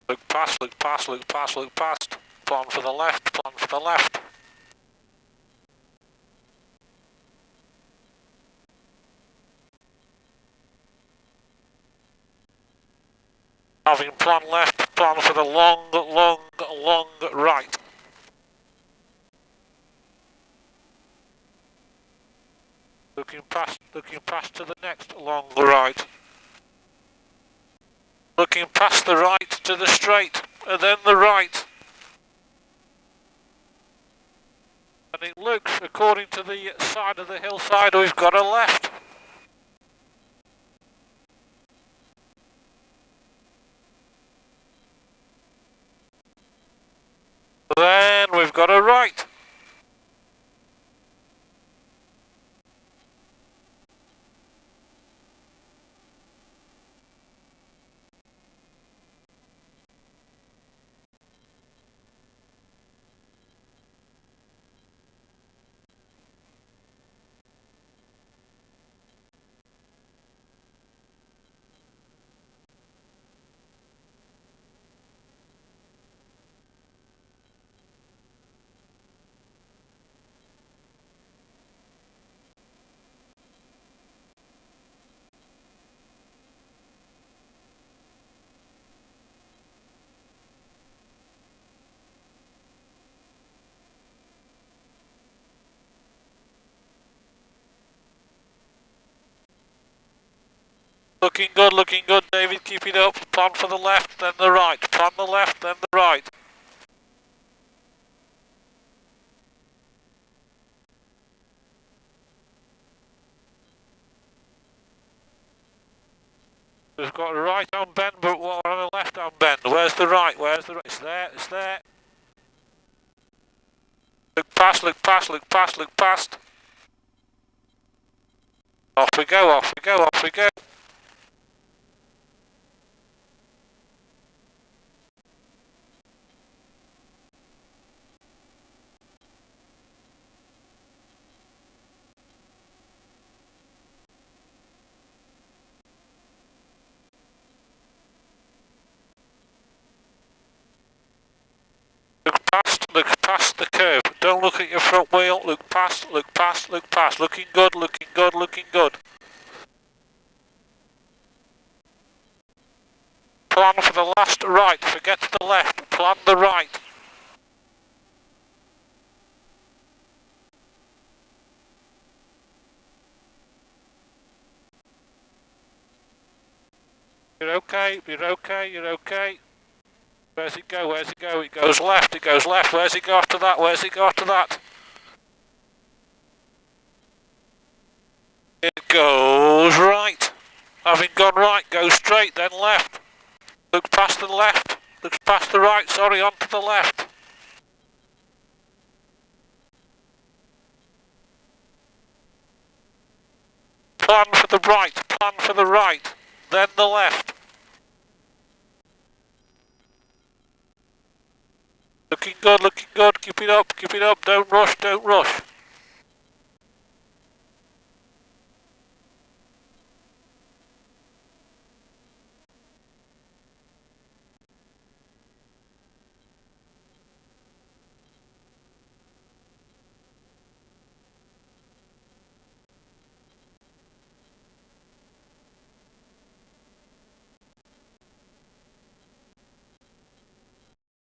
Look past, look past, look past, look past. Plan for the left, plan for the left. Having plan left, plan for the long, long, long right. Looking past to the next long right. Looking past the right to the straight, and then the right. And it looks, according to the side of the hillside, we've got a left. Then we've got a right. Looking good, David, keep it up. Plan for the left, then the right. Plan the left, then the right. We've got a right on bend, but we're on a left on bend. Where's the right? Where's the right? It's there, it's there. Look past, look past, look past, look past. Off we go, off we go, off we go. Look past the curve. Don't look at your front wheel. Look past, look past, look past. Looking good, looking good, looking good. Plan for the last right. Forget the left. Plan the right. You're okay, you're okay, you're okay. Where's it go? Where's it go? It goes left, it goes left. Where's it go after that? Where's it go after that? It goes right. Having gone right, go straight, then left. Look past the left. Look past the right, sorry, onto the left. Plan for the right, plan for the right, then the left. Looking good, keep it up, don't rush, don't rush.